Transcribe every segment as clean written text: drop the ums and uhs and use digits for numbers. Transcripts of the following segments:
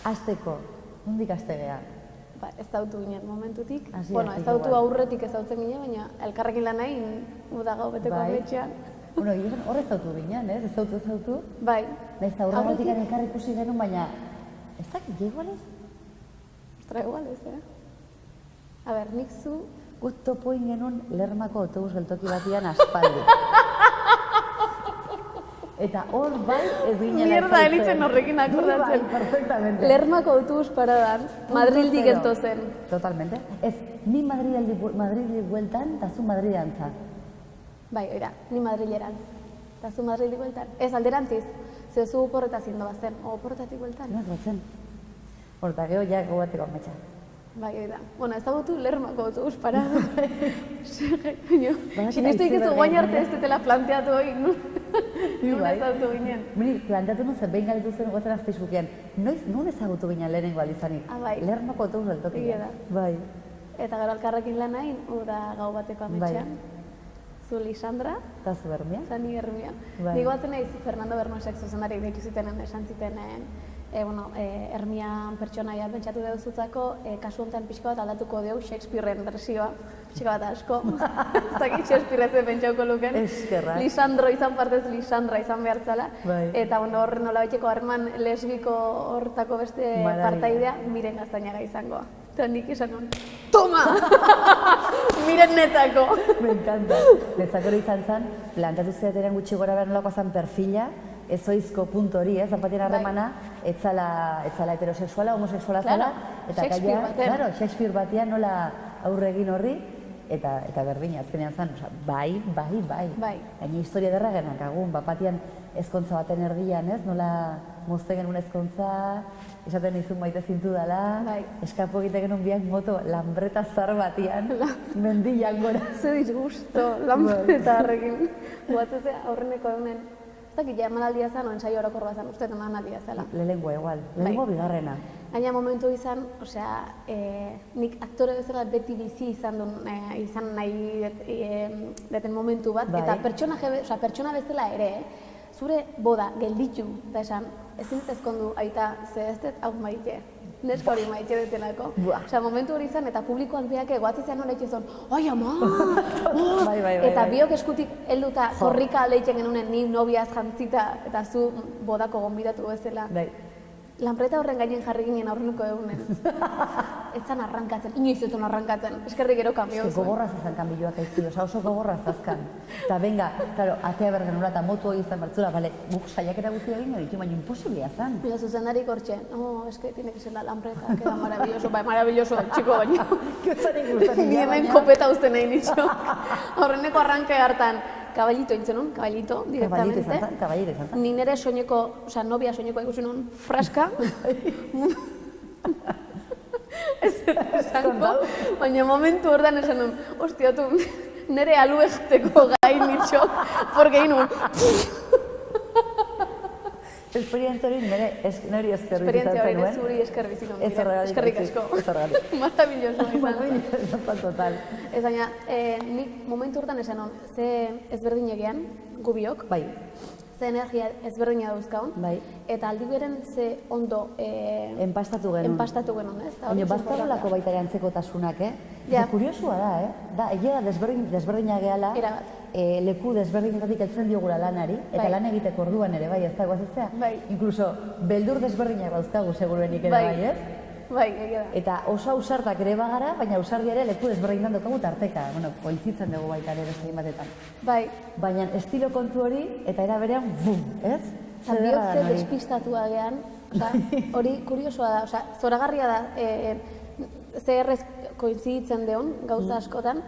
Azteko, nondik azte geha? Ezautu ginen momentutik. Hasieratik Bueno, ezautu igual. aurretik ezautzen ginen, baina elkarrekin lan nahi udagau beteko ametxean. Bueno, hor ezautu ginen, ez? Ezautu. Bai. Naiz aurretik elkar ikusi genuen, baina ez dakit, igual ez? Ostra, igual ez, A ber, nik zu... Gut topoin genuen Lermako autobus geltoki batian aspaldi. Eta hor bai ez ginen Mierda, elitzen horrekin akordatzen. Bai, perfectamente. Lermako autobus paradan, Madrildik gelto zen. Totalmente. Ez, ni Madrildik bueltan, eta zu Madridantza. Bai, oira, ni Madrilerantz. Eta zu Madrildik bueltan. Ez, alderantziz. Zeo zu oporretaz indo bazen, oporretatik bueltan. No, ez batzen. Horta, geho, ja, gobateko ametsa. Bai, oida. Bueno, ezagutu Lermako autobus parada. Sinistu ikustu guain arte ez detela planteatu hori, nun ezagutu ginen. Miri, planteatu nun zen, behin galitu zen gozera Facebookean. Nun ezagutu ginen lehenengo aldizanik? Bai. Lermako autobus geltokia. Bai. Eta gero alkarrekin lan nahi, uda gau bateko ametxean. Zu Lisandra. Eta zu Hermia. Eta ni Hermia. Nigo batzen nahi Fernando Bernosek zuzendarik deitu zitenen, esan zitenen, Hermia pertsonaia pentsatu deuzutzako, kasu honetan pixka bat aldatuko deu Shakespearen versioa, pixka bat asko. Ez dakit Shakespeare ez pentsauko luken. Eskerrak. Lisandro izan partez Lisandra izan behartzala. Eta hor nola baiteko harreman lesbiko hortako beste partaidea, Miren Gaztañaga izangoa. Eta nik esan hon, toma! Miren netzako! Me encanta. Netzako izan zen, plantatu zeateren gutxi gora behar nolako zan perfila, ezoizko puntu hori, zapatien harremana, etzala heterosexuala, homosexuala zela, eta gaia, Shakespeare batean nola aurre egin horri, eta berdina, azkenean zen, bai. Gaina historia derra genak agun, bapatian ezkontza baten erdian, ez, nola mozte genuen ezkontza, esaten izun maite zintu dela, eskapo egite genuen biak moto lanbreta zar batian, mendian gora. Ze disgusto, lanbreta harrekin. Guatzezea aurreneko egunen. Ez dakit, ja emanaldia zen, o ensaio orokor bat zen, uste emanaldia zela. Lehenengoa igual, lehenengo bigarrena. Gaina momentu izan, nik aktore bezala beti bizi izan nahi deten momentu bat, eta pertsona bezala ere, zure boda gelditu, eta esan, ezin ezkondu aita, ze ez dut hau maite. Neska hori maite detelako. Momentu hori izan, eta publikoak biak egoatzean nola itxezon, oi ama! Eta biok eskutik helduta korrika aldeiten genunen ni nobiaz jantzita, eta zu bodako gonbidatu bezala. Lanpreta horren gainen jarri ginen aurreneko egunen. Ez zan arrankatzen, inoiz ez zan arrankatzen. Eskerrik gero kanbio zuen. Gogorraz ezan kanbioak aizki, oso gogorraz azkan. Eta venga, claro, atea bergenura eta motu hori izan bertzula, bale, guk saiakera guztia egin hori, baina imposiblia zan. Mira, zuzendarik hortxe, es que tiene que ser la Lampreta, queda maravilloso, maravilloso, txiko baina. Ni hemen kopeta uste nahi nitxo. Aurreneko arranke hartan, kaballito intzen nun, kaballito, directamente. Kaballito izan zan. Ni nire soñeko, novia soñeko ikusi nun, fraska. Ez esango, baina momentu ordan esan nun, ostia, tu, nire alu egiteko gai nitxok, porque inun. Esperientzia hori niri eskerri izan zenuen. Esperientzia hori zuri eskerri zinun. Eskerrik asko. Maravilloso izan. Total. Ez baina, nik momentu hortan esan hon, ze ezberdin egean, gubiok. Bai. Ze energia ezberdina dauzkaun. Bai. Eta aldi beren ze ondo... Enpastatu genuen. Ez? Baina bazkalolako baita antzekotasunak, Kuriosua da, egia da desberdina gehala, leku desberdinetatik heltzen diogula lanari, eta lan egiteko orduan ere, bai, ez da guazizea? Bai. Inkluso, beldur desberdinak dauzkagu seguruenik ere, bai, ez? Bai, egia da. Eta oso ausartak ere bagara, baina ausardia ere leku desberdinan dokagu tarteka, kointzitzen dugu baita ere beste batetan. Bai. Baina estilo kontu hori, eta era berean, bum, ez? Eta bihotze despistatua gean, hori kuriosoa da, zoragarria da, zer kointzitzen deon, gauza askotan,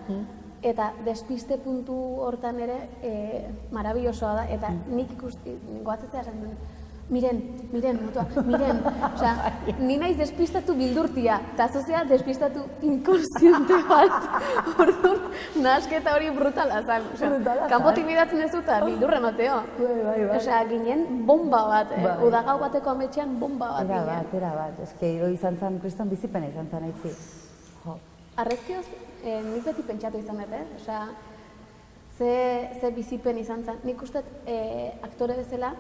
eta despiste puntu hortan ere marabillosoa da, eta nik ikusti, goatzetzea esan duen, miren, ni naiz despistatu bildurtia, eta zozea despistatu inkonsiente bat, orduan, nahasketa hori brutala zan, kanpotik midatzen ez duta, bildurra mateo. Ginen bomba bat, udagau bateko ametxean bomba bat ginen. Era bat, eske hori izan zan, kriston bizipena izan zan aitzi. Arrezkioz, nik beti pentsatu izan dut, ze bizipen izan zen. Nik uste aktore bezala,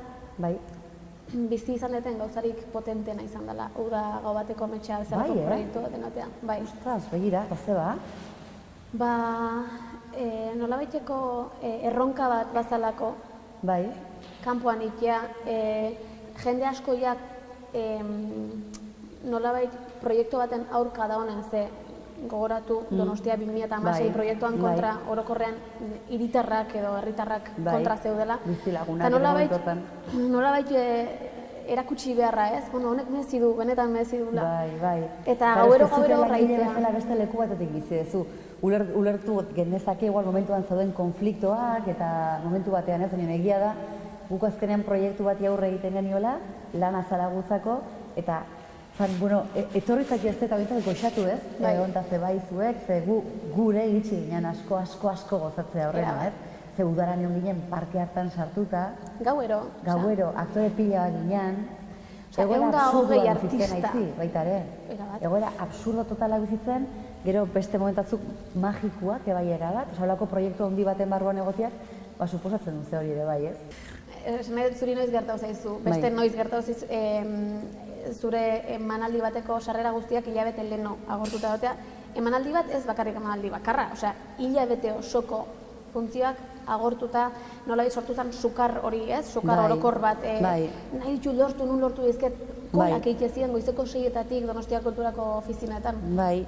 bizi izan duten gauzarik potentena izan dela. Uda gau bateko ametsa bezalako proiektu baten batean. Bai. Ostras, begira, eta ze ba? Nolabaiteko erronka bat bazalako. Bai. Kanpoan ikia, jende askoiak nolabait proiektu baten aurka da honen ze gogoratu Donostia 2016 proiektuan kontra orokorrean hiritarrak edo herritarrak kontra zeudela. Bizilagunak nolabait erakutsi beharra, ez? Honek merezi du, benetan merezi dula. Bai. Eta gauero raitzea. Beste leku batetik bizi duzu. Ulertu genezake igual momentuan zauden konfliktoak eta momentu batean ez, baina egia da, guk azkenean proiektu bati aurre egiten geniola, lan azalagutzako, eta etorri zaki ez eta bintzat goxatu ez, egontaz bai zuek, ze gure iritsi ginen asko gozatzea horrena, ez? Ze udaran egon ginen parke hartan sartuta. Gauero, aktore pila bat ginen. Egoera absurdoa bizitzen aitzi, baita ere. Egoera absurdo totala bizitzen, gero beste momentatzuk magikuak ebai erabat, olako proiektu handi baten barruan egotiak, suposatzen duz hori ere bai, ez? Zuri noiz gertau zaizu, beste noiz gertau zaizu, zure emanaldi bateko sarrera guztiak hilabete leheno agortuta datea. Emanaldi bat ez bakarrik emanaldi bakarra, osea, hilabete osoko funtzioak agortuta, nolabait sortu zen sukar hori, ez? Sukar orokor bat, nahi ditu nun lortu dizket, kolak eitezien goizeko 6-etatik Donostia Kulturako ofizinetan.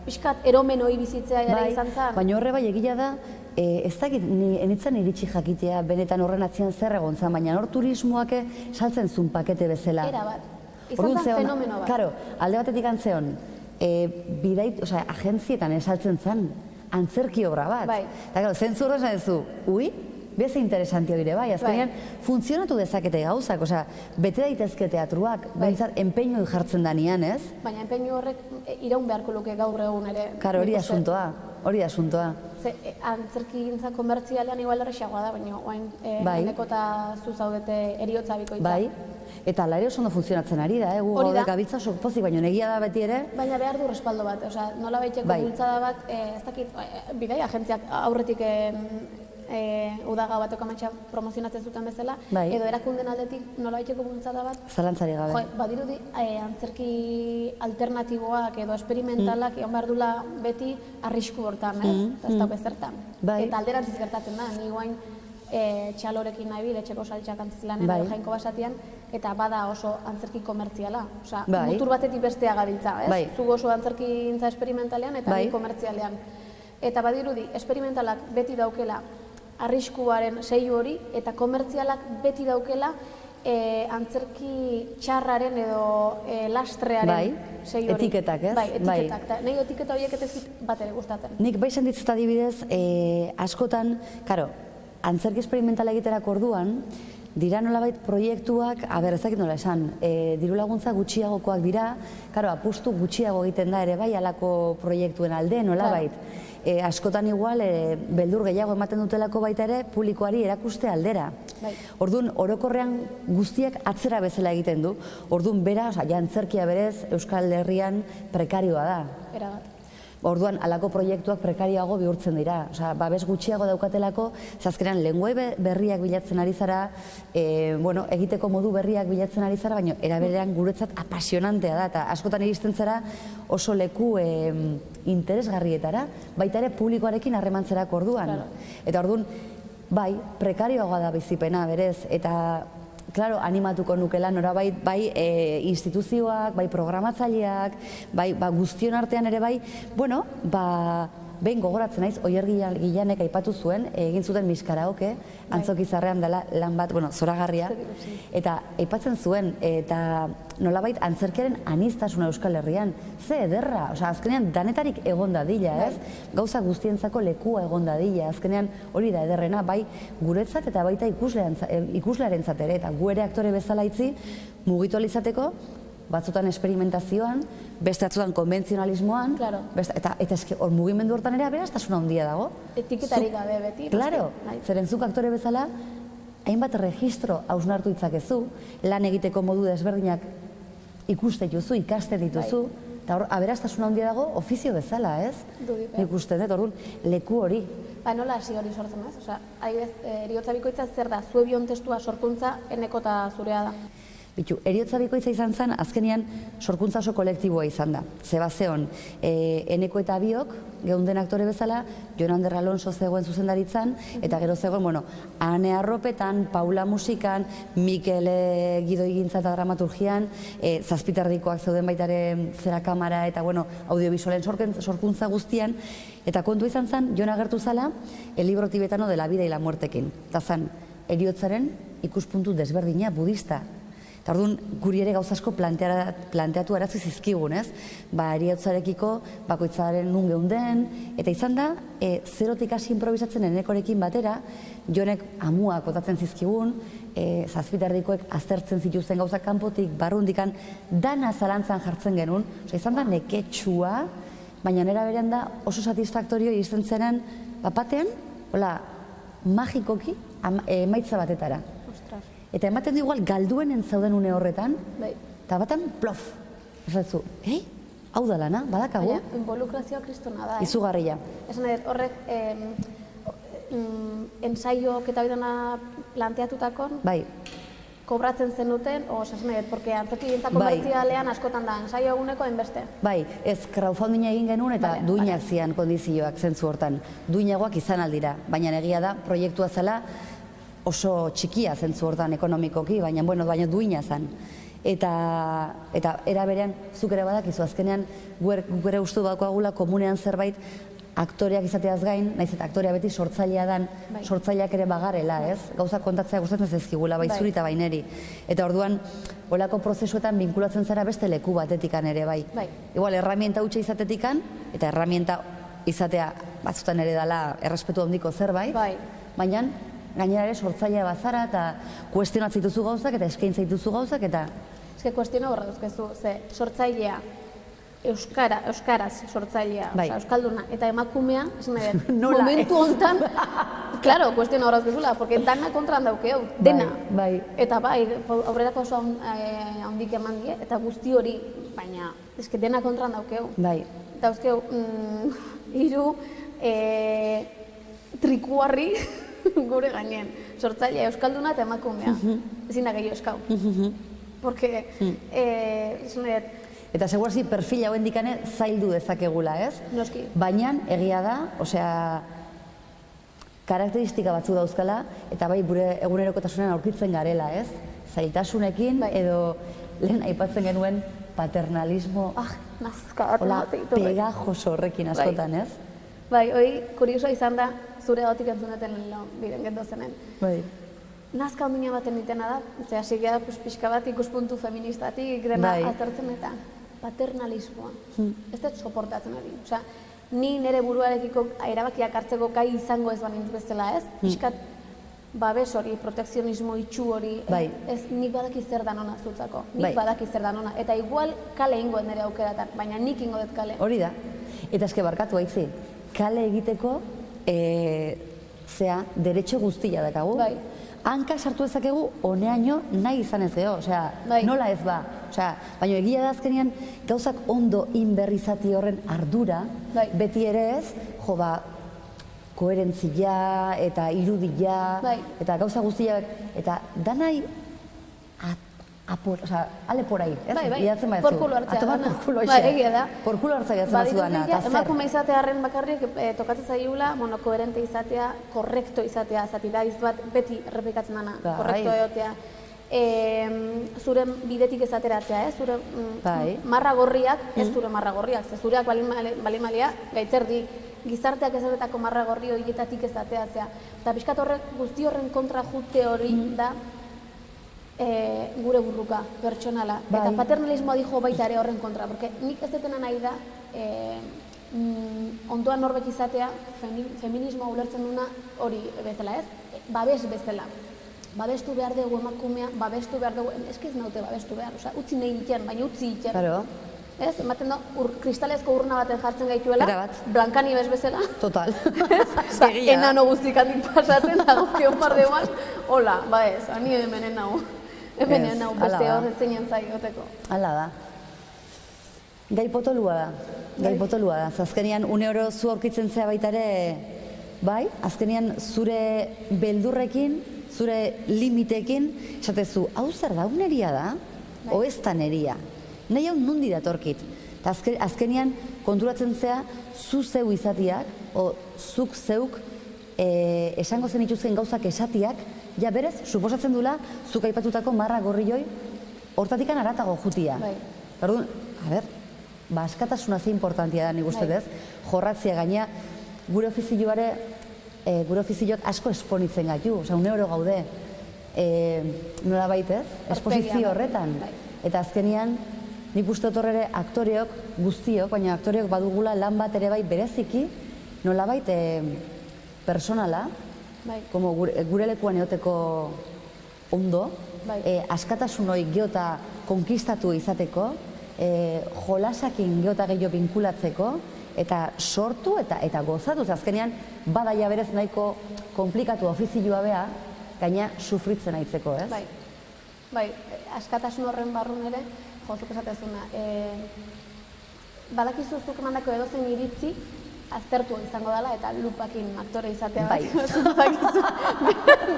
Piskat eromen hori bizitzea ere izan zen. Baina horre bai egia da, ez dakit enitzen iritsi jakitea benetan horren atzian zer egon zen, baina hor turismoak saltzen zuen pakete bezala. Era bat, izan zen fenomeno bat. Karo, alde batetik antzeon, agentzietan esaltzen zen, antzerki obra bat. Eta gero, zentzu horren esan duzu, beze interesantia dire bai, azkenean funtzionatu dezakete gauzak, bete daitezke teatruak, behintzat empeño jartzen danian, ez? Baina empeño horrek iraun beharko luke gaur egun ere. Karo, hori da asuntoa. Antzerki gintza komertzialean igual errexagoa da, baina oain eneko eta zu zaudete eriotza bikoitza. Bai, eta ala ere oso ondo funtzionatzen ari da, gu gaude gabitza sok pozik, baina negia da beti ere. Baina behar du respaldo bat, nola baiteko bultzada bat, ez dakit, bidai agentziak aurretik udaga bateko ametsa promozionatzen zuten bezala, edo erakunden aldetik nola baiteko bultzada bat. Zalantzari gabe. Badirudi antzerki alternatiboak edo esperimentalak egon behar dula beti arrisku hortan, ez dauk ezertan. Eta alderantziz gertatzen da, ni guain txalorekin nahi bil, etxeko saltxak antzilanen edo jainko basatian, eta bada oso antzerki komertziala. Mutur batetik bestea gabiltza, ez? Zu oso antzerki gintza esperimentalean eta ni komertzialean. Eta badirudi, esperimentalak beti daukela arriskuaren sei hori, eta komertzialak beti daukela antzerki txarraren edo lastrearen sei hori. Etiketak, ez? Bai, etiketak. Nahi etiketa horiek ez bat ere gustatzen. Nik bai sentitzut adibidez, askotan, karo, antzerki esperimentala egiterako orduan, dira nolabait proiektuak, ezakit nola esan, diru laguntza gutxiagokoak dira, karo, apustu gutxiago egiten da ere bai alako proiektuen alde, nolabait. Askotan igual, beldur gehiago ematen dutelako baita ere, publikoari erakuste aldera. Orduan, orokorrean guztiak atzera bezala egiten du. Orduan, bera, antzerkia berez, Euskal Herrian prekarioa da. Erabat. Orduan, alako proiektuak prekarioago bihurtzen dira. Babes gutxiago daukatelako, azkenean lenguai berriak bilatzen ari zara, egiteko modu berriak bilatzen ari zara, baina eraberean guretzat apasionantea da, eta askotan iristen zara oso leku interesgarrietara, baita ere publikoarekin harremantzerako orduan. Eta orduan, bai, prekarioagoa da bizipena berez, eta klaro, animatuko nukela norabait, bai instituzioak, bai programatzaileak, bai guztion artean ere bai, behin gogoratzen naiz, Oier Gilanek aipatu zuen, egin zuten Miskaraoke, Antzokizarrean dela lan bat, zoragarria, eta aipatzen zuen, eta nolabait antzerkiaren aniztasuna Euskal Herrian, ze ederra, azkenean danetarik egon dadila, ez? Gauza guztientzako lekua egon dadila, azkenean hori da ederrena, bai guretzat eta baita ikuslearentzat ere, eta gu ere aktore bezala itzi, mugitu alizateko, batzutan esperimentazioan, beste batzutan konbentzionalismoan, eta hor mugimendu hortan ere aberastasuna handia dago. Etiketarik gabe beti. Claro, zeren zuk aktore bezala, hainbat registro hausnartu ditzakezu, lan egiteko modu desberdinak ikuste dituzu, ikasten dituzu, eta hor aberastasuna handia dago ofizio bezala, ez? Nik uste dut, orduan, leku hori. Nola hasi hori sortzen, ez? Eriotza bikoitza zer da, zuebion testua sorkuntza eneko eta zurea da? Bitu, eriotza bikoitza izan zen, azkenean sorkuntza oso kolektiboa izan da. Zeba zeon, Eneko eta Biok, geunden aktore bezala, Jon Ander Alonso zegoen zuzendaritzan, eta gero zegoen, Ane Arropetan, Paula musikan, Mikel Gidoi gintza eta dramaturgian, zazpitardikoak zeuden baitare zera kamara eta audiovisualen sorkuntza guztian, eta kontu izan zen, Jon agertu zala, el libro tibetano de la vida y la muertekin. Eta zen, eriotzaren ikuspuntu desberdina budista. Eta orduan, guri ere gauzasko planteatu arazi zizkigun, ez? Eriotzarekiko bakoitzaren nun geunden, eta izan da, zerotik hasi improvisatzen Enekorekin batera, Jonek amuak botatzen zizkigun, zazpiterdikoek aztertzen zituzten gauzak kanpotik, barrundikan, dana zalantzan jartzen genuen, izan da neketsua, baina nera beren da oso satisfaktorio izten zenen, batean, magikoki, emaitza batetara. Eta ematen du igual galduenen zauden une horretan, eta batean, plof, esatzu, hau da lana, badakagu? Baina, involukrazioa kristona da, izugarria. Esan edo, horrek, ensaiok eta bidona planteatutakon, kobratzen zenuten, esan edo, porque antzerki gintza komertzialean askotan da, ensaio eguneko enbeste. Ez crowdfundinga egin genuen eta duinak zian kondizioak zentzu hortan. Duinagoak izan aldira, baina egia da, proiektua zela, oso txikia zentzu hortan ekonomikoki, baina duina zen. Eta era berean, zuk ere badakizu, azkenean guk ere uste daukagula komunean zerbait aktoreak izateaz gain, naiz eta aktorea beti sortzailea dan, sortzaileak ere bagarela, ez? Gauzak kontatzea gustatzen zaizkigula, bai zuri eta baineri. Eta orduan, holako prozesuetan binkulatzen zara beste leku batetikan ere, bai. Igual, herramienta hutsa izatetikan, eta herramienta izatea batzutan ere dela errespetu handiko zerbait, baina gainera ere sortzailea bazara eta kuestionatzen dituzu gauzak eta eskaintza dituzu gauzak eta... Ez que kuestiona horra duzkezu, ze sortzailea, euskaraz sortzailea, euskalduna, eta emakumea, momentu hontan, claro, kuestiona horra duzkezula, porque dana kontran daukeu, dena. Eta aurrerako oso handik eman die, eta guzti hori, baina, ez que dena kontran daukeu. Eta dauzkeu, hiru trikuarri, gure gainen, sortzailea euskalduna eta emakumea, ezin da gehiago eskau. Porque, eta segurazki perfil hauen dikane zaildu dezakegula, ez? Noski. Baina, egia da, osea, karakteristika batzu dauzkala, eta bai, gure egunerokotasunean aurkitzen garela, ez? Zailtasunekin, edo lehen aipatzen genuen paternalismo, pegajoso horrekin askotan, ez? Bai, hori kurioso izan da, zure gotik entzuneten biren gendo zenen. Nazka ondina baten ditena da, ze hasi gara pixka bat ikuspuntu feministatik dena aztertzen eta paternalismoa. Ez dut soportatzen hori. Osea, ni nire buruarekiko erabakiak hartzeko gai izango ez banintz bezala, ez? Pixkat babes hori, protekzionismo itxu hori, ez nik badaki zer dan ona zutzako. Nik badaki zer dan ona. Eta igual kale ingoen nire aukeratan, baina nik ingo dut kale. Hori da. Eta eske barkatu haitzi, kale egiteko derecho guztia dakagu. Hanka sartu ezakegu honeaino nahi izan ez geho, nola ez ba. Baina egia da azkenean gauzak ondo inberrizati horren ardura, beti ere ez, koherentzia eta irudia, eta gauza guztiak, eta danai ale por ahí, ez? Idatzen baitzu. Porkulo hartzea dana. Egia da. Porkulo hartzea idatzen dana, eta zer? Emakume izatearen bakarrik tokatzen zaigula, koherente izatea, korrekto izatea, zatidaiz bat beti errepikatzen dana, korrekto egotea. Zure bidetik ez ateratzea, zure marra gorriak, ez zure marra gorriak, ze zureak balimalia gaitzerdi, gizarteak ezerretako marra gorri horietatik ez ateratzea. Eta pixkat horrek guzti horren kontra jute hori da, gure burruka, pertsonala. Eta paternalismoa dijo baita ere horren kontra, porque nik ez detena nahi da ondoan norbek izatea, feminismoa ulertzen duna hori bezala, ez? Babes bezala. Babestu behar dugu emakumea, babestu behar dugu, eskiz naute babestu behar, utzi nahi iten, baina utzi iten. Ez, ematen da, kristalezko urna baten jartzen gaituela, Blancanieves bezala. Total. Enano guztik handik pasatzen, agokion par deuan, hola, ez, ani hemen nago. Hemen nago, beste hor zeinen zaigoteko. Hala da. Gai potolua da. Azkenean, une oro zu aurkitzen zea baita ere, azkenean zure beldurrekin, zure limitekin, esatezu, hau zer da, hau neria da, o ez da neria. Nahi hau nundi datorkit. Eta azkenean konturatzen zea, zu zeu izatiak, o zuk zeuk esango zen ituzken gauzak esatiak, ja berez, suposatzen dula, zuk aipatutako marra gorrioi, hortatikan aratago jutia. Orduan, askatasuna ze importantia da nik uste dez, jorratzia gaina, gure ofizioak asko esponitzen gaitu, oza, une oro gaude, nola baitez, esposizio horretan. Eta azkenian, nik uste otorrere aktoreok guztiok, baina aktoreok badugula lan bat ere bai bereziki, nola bait personala, gure lekuan eoteko ondo, askatasun hori geota konkistatu izateko, jolasakin geota gehiago binkulatzeko, eta sortu eta gozatu. Azkenean, badaia berez nahiko komplikatu ofizioa beha, gaina sufritzen aitzeko, ez? Bai, askatasun horren barrun ere, jozuk esatezuna, badakizu zuk emandako edozein iritzi, aztertu izango dela eta lupakin aktore izatea badakizu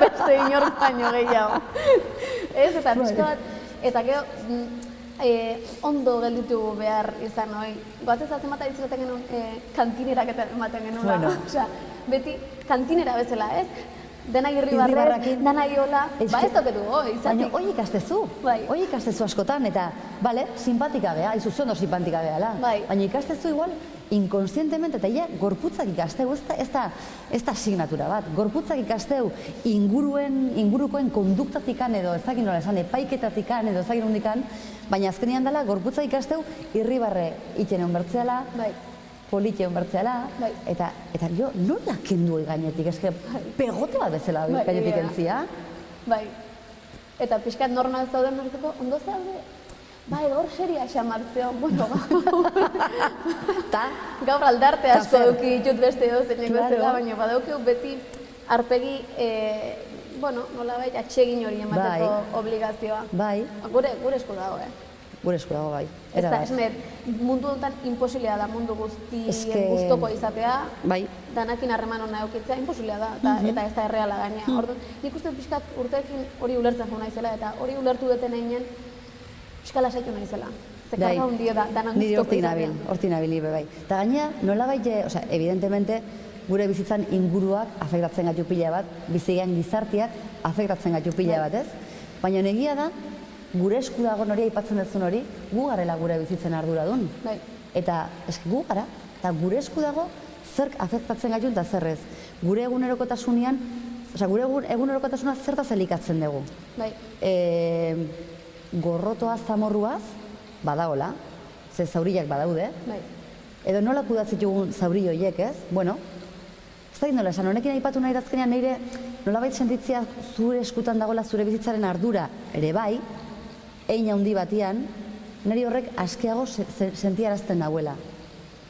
beste inork baino gehiago. Ez, eta pixka bat, eta gero, ondo gelditu behar izan, oi? Goatzez atzen bat adizuetan genuen kantinerak ematen genuen. Beti kantinera bezala, ez? Dena irribarrez, dena iola, ez toketu, izatik. Baina, hoi ikastezu askotan, eta, bale, simpatika geha, izuzion do simpatika gehala. Baina ikastezu igual, inkonsientemente, eta gorputzak ikasteu, ez da asignatura bat. Gorputzak ikasteu ingurukoen konduktatikan edo, ez dakit nola esan, epaiketatikan edo, ez dakit nondikan, baina azkenean dela, gorputzak ikasteu irribarre itxen egon bertzeala, politxe egon bertzeala, eta jo, nola kendu gainetik, eske pegote bat bezala gainetik entzia. Bai, eta pixkat normal zauden norteko, ondo zaude, bai, hor seria xamartzeo, bueno, gaur aldarte asko duki ditut beste dozeneko zela, baina badaukeu beti arpegi, bueno, nola bai, atsegin hori emateko obligazioa. Bai. Gure esku dago, Gure esku dago, bai. Ez da, mundu dutan imposiblea da mundu guztien guztoko izatea, danakin harreman hona eukitzea, imposiblea da, eta ez da erreala gaina. Orduan, nik uste pixkat urteekin hori ulertzen jo naizela, eta hori ulertu duten eginen, pixka lasaitu naizela. Zekarra hundia da, danan guztoko izatea. Horti nabili, bai. Eta gaina, nola bai, evidentemente, gure bizitzan inguruak afektatzen gaitu pila bat, bizigean gizartiak afektatzen gaitu pila bat, ez? Baina negia da, gure esku dagoen hori, aipatzen duzun hori, gu garela gure bizitzen arduradun. Eta gu gara, eta gure esku dago zerk afektatzen gaitu eta zerrez. Gure egunerokotasunean, gure egunerokotasuna zertaz elikatzen dugu. Gorrotoaz, zamorruaz, badagola, ze zauriak badaude. Edo nola kudatzen dugun zauri horiek, ez? Bueno, ez da nola esan, honekin aipatu nahi dazkenean nire nolabait sentitzea zure eskutan dagoela zure bizitzaren ardura ere bai, hein handi batian, niri horrek askeago sentiarazten dauela.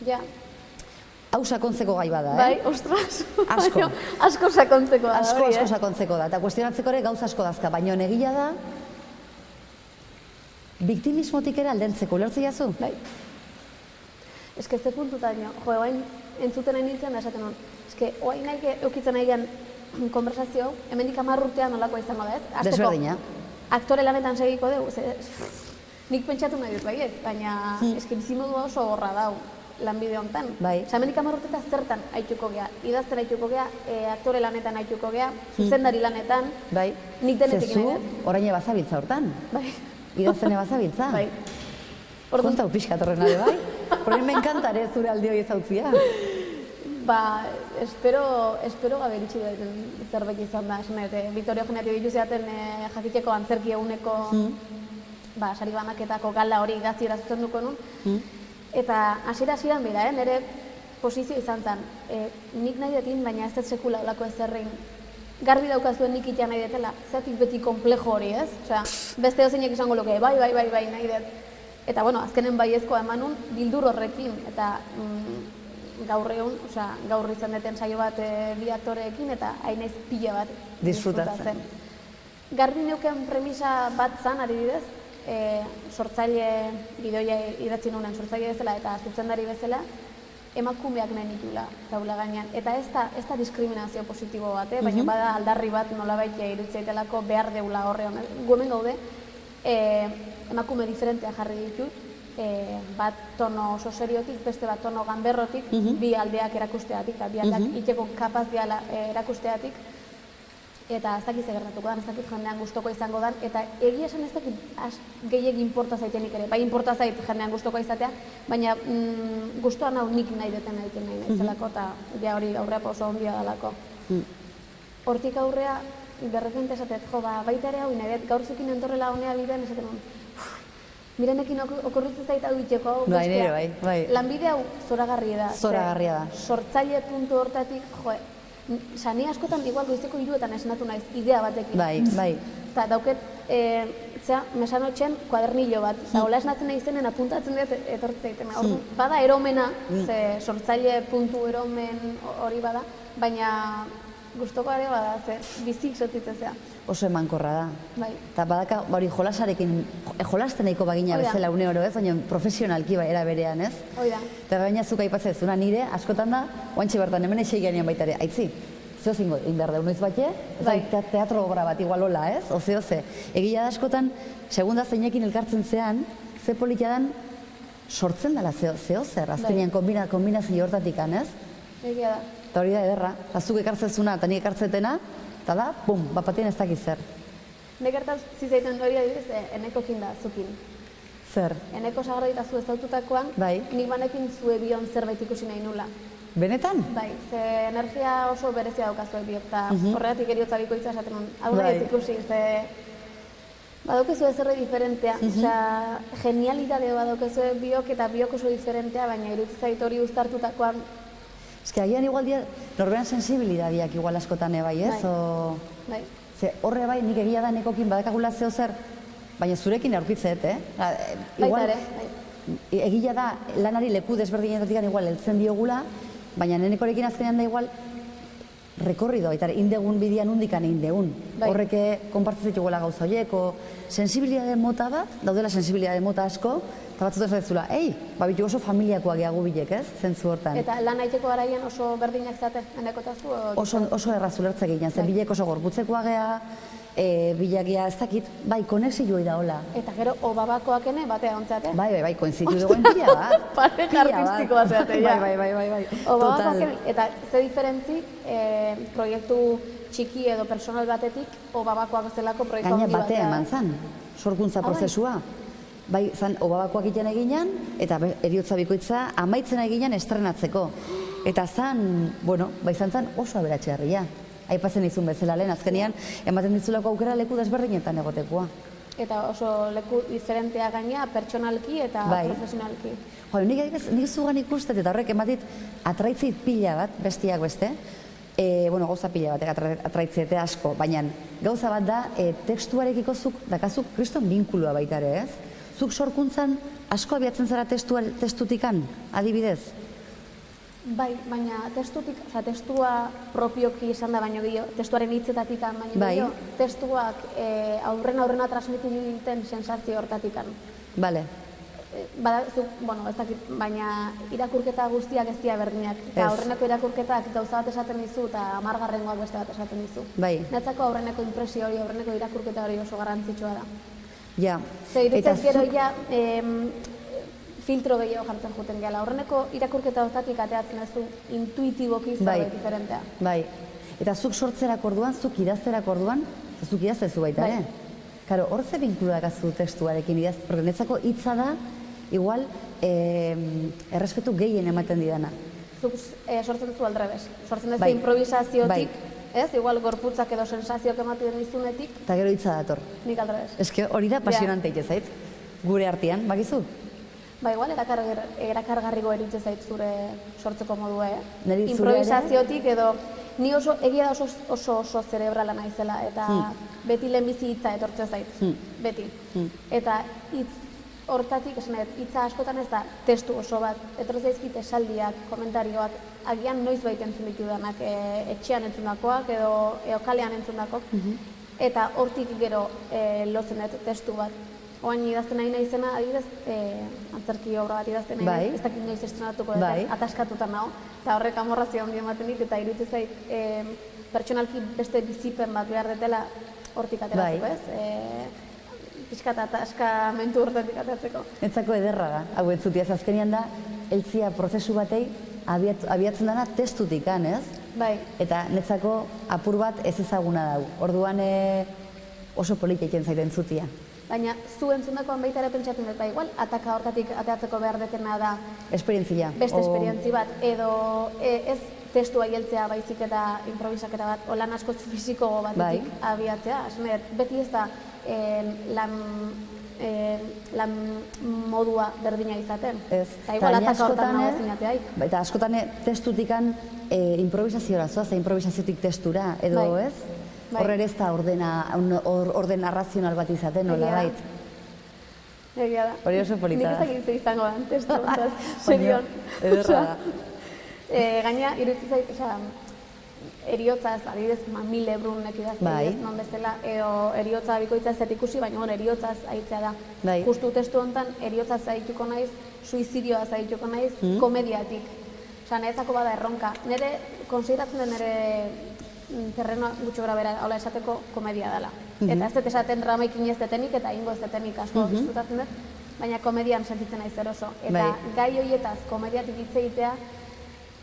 Ja. Hau sakontzeko gai bada, Bai, ostras. Asko. Asko sakontzeko da. Asko sakontzeko da, eta kuestionatzeko ere gauz asko dazka, baina negia da, biktimismotik ere aldentzeko, ulertzi jazu? Bai. Ez que ze puntuta dino, oain entzuten nahi nintzen da esaten hon. Ez que oain nahi eukitzen nahi gen konversazio, hemendik 10 urtean nolakoa izango da, ez? Desberdina. Aktore lanetan segiko dugu, nik pentsatu nahi dut baiet, baina eski bizimodua oso gorra dau lanbide honetan. Hemendik 10 urtetan zertan haituko gea, idazten haituko gea, aktore lanetan haituko gea, zuzendari lanetan, nik denetik nahi dut. Zezu, orain ebazabiltza hortan. Idazten ebazabiltza. Konta upixkat horren ade, bai? Horren me enkantare zure aldi hori ezautzia. Espero gabe eritxi duten zerbait izan da. Vitorio Geneatio dituzeaten jakiteko antzerki eguneko sari banaketako gala hori idatziera zuzenduko nun. Eta hasiera-hasieran bera, nire posizio izan zen. Nik nahi detin, baina ez ez sekula olako ezerrein. Garbi daukazuen nik itea nahi detela, zertik beti komplejo hori, ez? Beste dozeinek izango loke, bai, nahi det. Eta, bueno, azkenen baiezkoa emanun bildur horrekin, eta gaur egun, gaur izan deten saio bat bi aktoreekin, eta hainez pila bat disfrutatzen. Garbi neuken premisa bat zan, adibidez, sortzaile, bideoia idatzi nunen sortzaile bezala eta zuzendari bezala, emakumeak nahi nitula taula gainean. Eta ez da diskriminazio positibo bat, baina bada aldarri bat nolabait iruditzaitelako behar deula horre honen. Gu hemen gaude, emakume diferentea jarri ditut, bat tono oso seriotik, beste bat tono ganberrotik, bi aldeak erakusteatik, bi aldeak iteko kapaz diala erakusteatik, eta ez dakit gertatuko dan, ez dakit jendean gustoko izango dan, eta egia esan ez dakit gehiagin inporta zaitenik ere, bai inporta zait jendean gustoko izatea, baina gustoan hau nik nahi deten nahi naizelako, eta ja hori aurrea oso ondia dalako. Hortik aurrea, berrepente esatet, jo, baita ere hau nahi, gaur zukin entorrela honea bidean, esaten hon, mirenekin okurritzen zait hau itxeko, bai. Lanbide hau zoragarria da. Zoragarria da. Sortzaile puntu hortatik, jo, ni askotan igual goizeko 3etan esnatu naiz idea batekin. Bai. Eta dauket, mesanotxen kuadernillo bat. Eta hola esnatzen nahi zenen apuntatzen dut etortzeiten. Bada eromena, ze sortzaile puntu eromen hori bada, baina gustoko ere bada, ze bizik sortitzen zea. Oso emankorra da. Bai. Eta badaka, jolasarekin, jolasten nahiko bagina bezala une oro ez, baina profesionalki era berean ez. Hoi da. Eta baina zuka aipatzen zuna nire, askotan da, oantxe bertan hemen esei ganean baita ere, aitzi, zeo zingo, inber deun noiz batxe, teatro obra bat igual hola ez, oze. Egia da askotan, segunda zeinekin elkartzen zean, ze politia dan, sortzen dela zeo zer, azkenean kombinazio hortatikan ez. Egia da. Eta hori da ederra, zuk ekartzezuna eta nik ekartzetena, eta da, bum, bapatien ez dakiz zer. Nek hartaz zizaiten hori adibidez, eneko da zukin. Zer? Eneko sagarra zu ez daututakoan, nik banekin zue bion zerbait ikusi nahi nula. Benetan? Bai, ze energia oso berezia daukazue biok, eta horregatik eriotza bikoitza esaten hon, hau nahi ikusi, ze badaukezue zerbait diferentea, genialidade badaukezue biok eta biok oso diferentea, baina irutzait hori uztartutakoan. Ez que agian igual dira, norberan sensibilidadiak igual askotan bai, ez? Bai. Ze horre bai, nik egia da nekokin badakagula zeo zer, baina zurekin aurkitzet, Baita ere, egia da lanari leku desberdinetatik igual heltzen diogula, baina nenekorekin azkenean da igual rekorrido, baita indegun bidian undikan indegun. Horreke konpartitzen dituguela gauza horieko, sensibilidade mota bat, daudela sensibilidade mota asko, eta batzut ez zula, babitu oso familiakoa gehiago bilek, ez? Zentzu hortan. Eta lan aiteko garaian oso berdinak zate, enekotazu? Oso erraz ulertze ginen, zen bilek oso gorputzekoa geha, bilagia ez dakit, bai, konexioi da hola. Eta gero, obabakoak ene, batea ontzate? Bai, koinzitu dugu pila bat. Pareja artistikoa zeate, ja. Bai. Obabakoak ene, eta ze diferentzi, proiektu txiki edo personal batetik, obabakoak zelako proiektu handi batea. Gaina batea eman zan, sorkuntza prozesua. Bai, zan, obabakoak egiten eginan, eta eriotza bikoitza amaitzen eginan estrenatzeko. Eta zan, bai zan oso aberatxearria. Aipatzen izun bezala lehen, azkenean, ematen ditzulako aukera leku desberdinetan egotekoa. Eta oso leku diferentea gaina, pertsonalki eta profesionalki. Nik zugan ikustet, eta horrek ematit atraitzeit pila bat, bestiak beste, gauza pila bat, atraitzete asko, baina gauza bat da, tekstuarekiko zuk, dakazuk kriston binkulua baita ere, ez? Zuk sorkuntzan asko abiatzen zara testutikan, adibidez? Bai, baina testua propioki izan da baino gehiago, testuaren hitzetatikan baino gehiago, testuak aurrena transmititu egiten sensazio hortatikan. Bale. Ez dakit, baina irakurketa guztiak ez dira berdinak. Eta aurreneko irakurketak gauza bat esaten dizu eta 10garrengoak beste bat esaten dizu. Bai. Netzako aurreneko impresio hori, aurreneko irakurketa hori oso garrantzitsua da. Ja. Zer, irutzen gero ja filtro gehiago jartzen juten gehala. Horreneko irakurketa hortatik ateatzen ez du intuitiboki zerbait diferentea. Bai. Eta zuk sortzerak orduan, zuk idazterak orduan, zuk idaztezu baita, Karo, hor ze binkuluak azu testuarekin idaz, porque netzako hitza da, igual, errespetu gehien ematen didana. Zuk sortzen duzu aldrebes. Sortzen duzu improvisaziotik, ez? Igual gorputzak edo sensazioak ematen dizunetik. Eta gero hitza dator. Nik aldrebes. Ez que hori da pasionante zait, gure artean, bakizu? Ba, igual erakargarriko eritzen zait zure sortzeko modua, Improvisaziotik edo, ni egia da oso zerebrala naizela, eta beti lehenbizi hitza etortzen zait, beti. Eta hitz hortatik, hitza askotan ez da testu oso bat, etortzen zaizkit esaldiak, komentarioak, agian noiz baita entzun ditudanak, etxean entzundakoak edo kalean entzundakoak, eta hortik gero lotzen dut testu bat. oain idazten nahi izena, adibidez, antzerki obra bat idazten nahi, ez dakit noiz estrenatuko dut, ataskatuta nago, eta horrek amorrazio handi ematen dit, eta iruditzen zait pertsonalki beste bizipen bat behar detela hortik ateratzeko, ez? Pixkat ataskamentu horretik ateratzeko. Netzako ederra da, hau entzutia, azkenean da, heltzia prozesu batei abiatzen dana testutikan, ez? Bai. Eta netzako apur bat ez ezaguna dau. Orduan oso politeken zaite entzutia. Baina, zu entzundakoan baita ere pentsatzen dut, igual, ataka hortatik ateratzeko behar detena da... Esperientzia. Beste esperientzi bat, edo ez testua hieltzea baizik eta improvisaketa bat, o lan asko fisiko batetik abiatzea. Beti ez da lan modua berdina izaten. Ez. Eta igual ataka hortan nago zinateaik. Eta askotan testutikan improvisazioa zoaz, improvisaziotik testura, edo ez? Horre ere ez da ordena razional bat izaten, nola bait. Egia da. Hori oso polita da. Nik ez dakit izango da, testu ontaz, serion. Ederra da. Gaina, iruditzen zait, eriotzaz, adibidez, Mil Lebrunek idazten, non bezala, eriotza bikoitza ez ikusi, baina eriotzaz aitzea da. Justu testu hontan, eriotzaz aituko naiz, suizidioaz aituko naiz, komediatik. Osa, nirezako bada erronka. Nire, konsideratzen den nire terreno gutxo grabera, hola esateko, komedia dela. Eta ez dut esaten dramaikin ez detenik, eta ingo ez detenik asko disfrutatzen dut, baina komedian sentitzen naiz eroso. Eta gai horietaz, komediatik hitz egitea,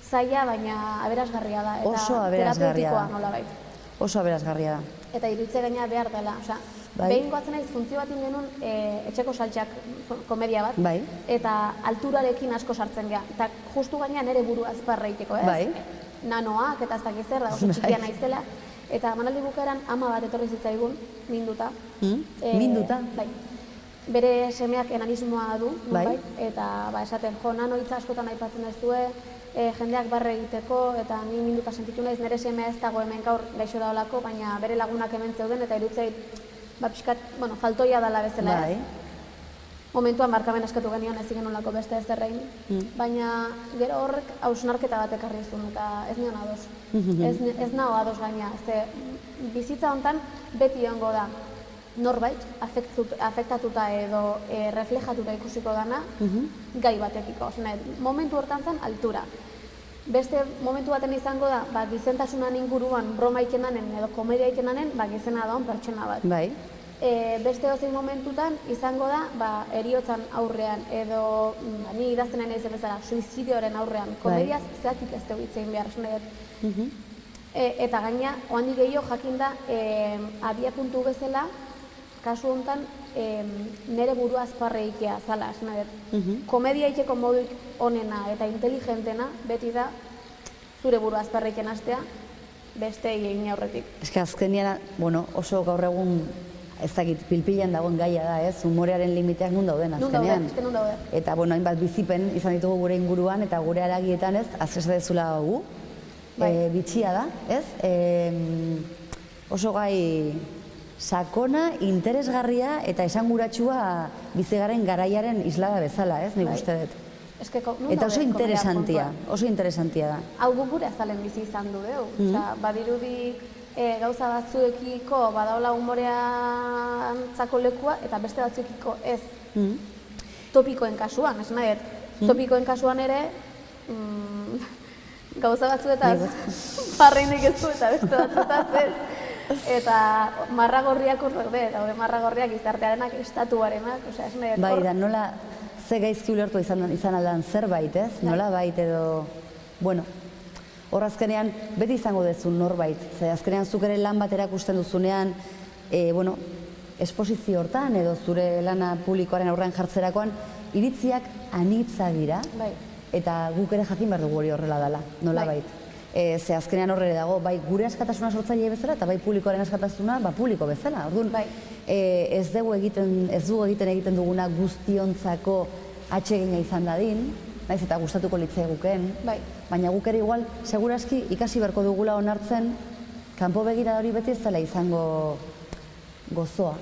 zaila, baina aberasgarria da. Oso aberasgarria da. Nola bait. Oso aberasgarria da. Eta iruditze gaina behar dela. Behin goatzen naiz funtzio bat ingenun etxeko saltxak komedia bat, eta alturarekin asko sartzen geha. Eta justu gaina nire buru azparra iteko, ez? Nanoak eta ez dakiz zer da, oso txikia naizela. Eta manaldi bukaeran ama bat etorri zitzaigun, minduta. Minduta? Bai. Bere semeak enanismoa du, eta esaten, nano hitza askotan aipatzen ez due, jendeak barre egiteko, eta ni minduta sentitu naiz, nire semea ez dago hemen gaur gaixo da olako, baina bere lagunak hemen zeuden, eta irutzeit, pixkat, faltoia dela bezala ez. Momentuan barkamen eskatu genion ez igen olako beste ez errein, baina gero horrek hausnarketa bat ekarri zuen, eta ez nion ados. Ez nago ados gaina, bizitza hontan beti egongo da norbait afektatuta edo reflejatuta ikusiko dana gai batekiko. Momentu hortan zen altura. Beste momentu baten izango da, gizentasunan inguruan broma ikenanen edo komedia ikenanen, gizena daun pertsona bat. Beste dozein momentutan izango da, eriotzan aurrean edo ni idazten nahi bezala, suizidioaren aurrean, komediaz zeatik ez dugu itzein behar. Eta gaina, oandik gehiago jakinda, abiapuntu bezala, kasu honetan, nire burua azparre ikea zala. Komedia ikeko moduik onena eta inteligentena beti da zure burua azparre iken astea beste egin aurretik. Ez azkenian, oso gaur egun ez dakit, pilpilan dagoen gaia da, ez? Humorearen limiteak nun dauden azkenean. Nun dauden. Eta, hainbat bizipen izan ditugu gure inguruan eta gure haragietan, ez? Azkesa dezula gu, bitxia da, ez? Oso gai sakona, interesgarria eta esanguratsua bizigaren garaiaren islada bezala, ez? Nik uste dut. Eta oso interesantia da. Hau gure azalen bizi izan du, badirudi gauza batzuekiko badaola humorean zako lekua eta beste batzuekiko ez topikoen kasuan, esan nahi, topikoen kasuan ere gauza batzuetaz parreinik ez du eta beste batzuetaz ez. Eta marragorriak urrerde, daude marragorriak izartearenak, estatuarenak, esan nahi. Bai, da nola ze gaizki ulertu izan aldan zerbait, ez? Nola bait edo, hor azkenean beti izango dezu norbait, ze azkenean zuk ere lan bat erakusten duzunean, esposizio hortan edo zure lana publikoaren aurrean jartzerakoan, iritziak anitza dira, eta guk ere jakin behar dugu hori horrela dela, nola bait. Ze azkenean horre dago, bai gure askatasuna sortzaile bezala, eta bai publikoaren askatasuna, publiko bezala. Orduan, ez dugu egiten duguna guztiontzako atsegina izan dadin, naiz eta gustatuko litzai guken, baina guk ere igual, seguraski ikasi beharko dugula onartzen, kanpo begira hori beti ez dela izango gozoa.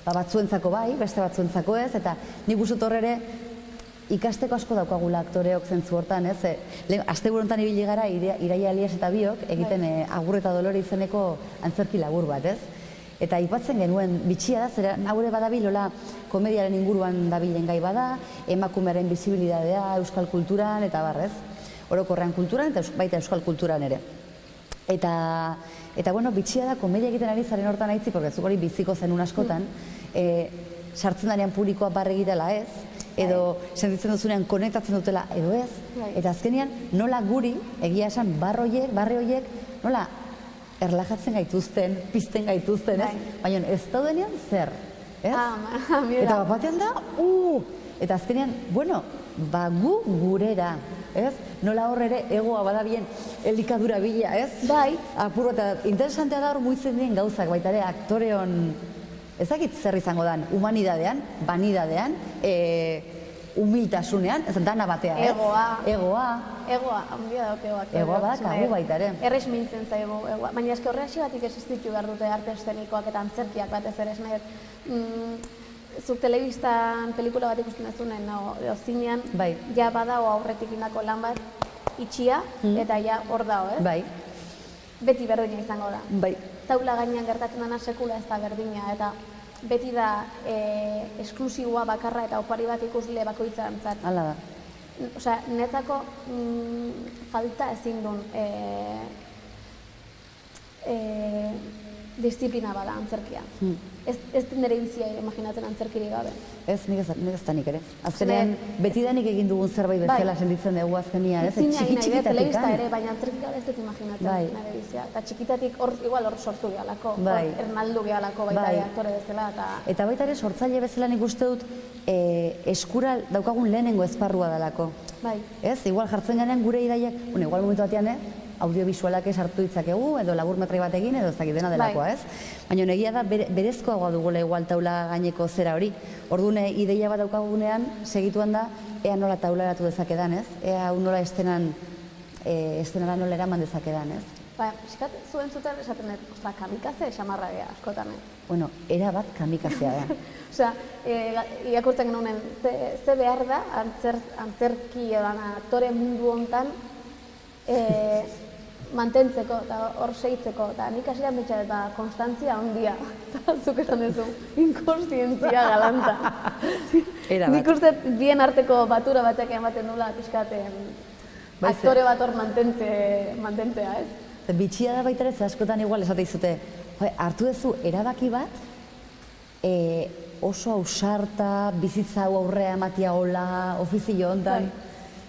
Batzuentzako bai, beste batzuentzako ez, eta nik uste horre ikasteko asko daukagula aktoreok zentzu hortan, ez? Asteburontan ibili gara Iraia Elias eta biok egiten Agur eta Dolore izeneko antzerki labur bat, ez? Eta aipatzen genuen bitxia da, zera haure badabilola komediaren inguruan dabilen gai bada, emakumearen bizibilidadea, euskal kulturan, eta barrez. Orokorrean kulturan, eta baita euskal kulturan ere. Eta bueno, bitxia da, komedia egiten ari zaren hortan aitzi, porque zuk hori biziko zenun askotan, sartzen danean publikoa barre egitela ez, edo sentitzen duzunean konektatzen dutela edo ez, eta azkenean nola guri, egia esan, barri horiek, nola erlajatzen gaituzten, pizten gaituzten, ez? Baina ez daudenean zer, ez? Eta batean da, eta azkenean, bueno, gu gurera, ez? Nola hor ere egoa badabien elikadura bila, ez? Bai. Apur eta interesantea da hor muitzen dien gauzak, baita ere aktoreon, ezakit zer izango dan, humanidadean, banidadean, humiltasunean, ez dana batea, ez? Egoa, handia dauk egoak. Egoa badakagu baita ere. Errez mintzen zaigu egoa. Baina eske horreasi batik existitu behar dute arte eszenikoak eta antzerkiak batez ere esnahet. Zuk telebistan pelikula bat ikusten dezunen, edo zinean, ja badao aurretik indako lan bat, itxia, eta ja hor dao, ez? Bai. Beti berdina izango da. Bai. Taula gainean gertatzen dena sekula ez da berdina, eta beti da esklusiboa bakarra eta opari bat ikusle bakoitzantzat. Hala da. Osea, netzako falta ezin duen disiplina bada antzerkia. Ez nire bizia imaginatzen antzerkiri gabe. Ez, nik ez da nik ere. Azkenean, betidanik egin dugun zerbait bezala sentitzen dugu azkenia, ez? Txiki-txikitatik, telebista ere, baina antzerki gabe ez dut imaginatzen nire bizia. Eta txikitatik igual hor sortu gehalako, ernaldu gehalako baita aktore bezala. Eta baita ere sortzaile bezala nik uste dut eskura daukagun lehenengo esparrua dalako. Ez, igual jartzen ganean gure idaiak, igual momentu batean, audiovisualak sartu ditzakegu, edo laburmetrai bat egin, edo ezakit dena delakoa, ez? Baina egia da, berezkoagoa dugula igual taula gaineko zera hori. Orduan, ideia bat daukagunean, segituan da, ea nola taularatu dezakedan, ez? Ea nola estenara nola eraman dezakedan, ez? Baina, pixkat, zuen zuten esaten dut, ostra, kamikaze esamarra geha, askotan, Bueno, era bat kamikazea da. Osea, irakurtzen genuen, ze behar da, antzerki edan aktore mundu hontan, mantentzeko eta hor segitzeko, eta nik hasian betxat eta konstantzia handia, eta zuk esan duzu, inkonstientzia galanta. Nik uste bien arteko batura batek ematen dula, pixkat, aktore bat hor mantentzea, ez? Bitxia da baita ere, askotan igual esate izute, hartu duzu erabaki bat, oso ausarta, bizitza hau aurrea ematia hola, ofizio hontan,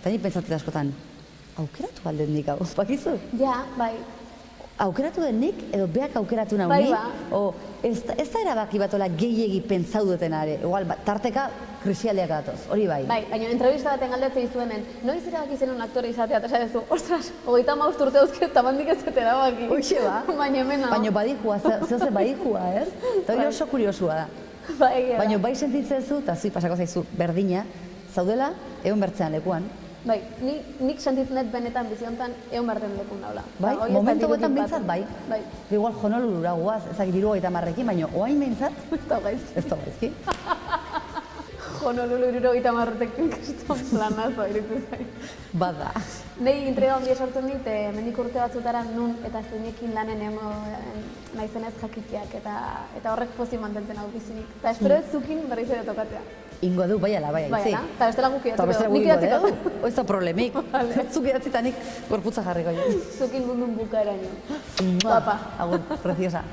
eta nik pentsatzen askotan, aukeratu alden nik hau, bakizu? Ja, bai. Aukeratu den nik, edo beak aukeratu nahi nik, ez da erabaki bat ola gehiegi pentsau duten are, igual, tarteka krisialdeak datoz, hori bai. Bai, baina entrevista baten galdetzen izuenen, noiz erabaki zenun aktore izatea, eta esatezu, ostras, 35 urte dauzket, eta bandik ez dut erabaki. Hoxe ba. Baina hemen hau. Baina badijua, zehoze badijua, ez? Eta hori oso kuriosua da. Baina bai sentitzen zu, eta zui pasako zaizu berdina, zaudela, egon bertzean lekuan. Bai, nik sentitzen dut benetan biziontan egon behar den lekun daula. Bai, momentu betan bintzat, bai. Igual Honolulura guaz, ezak 70 baina oain bintzat, ez da gaizki. Ez da gaizki. Honolulu 70 inkestan planazo iritu zain. Bada. Nei intriga ondia sortzen dit, mendik urte batzutara nun eta zeinekin lanen naizenez jakiteak, eta horrek pozik mantentzen hau bizinik. Eta espero ez zukin berriz ere tokatzea. Ingo du, bai ala, bai, haitzi. Eta bestela guk idatziko nik idatziko du. Ez da problemik. Zuk idatzita nik gorputza jarriko jo. Zukin mundun bukaeraino. Papa. Agur, preciosa.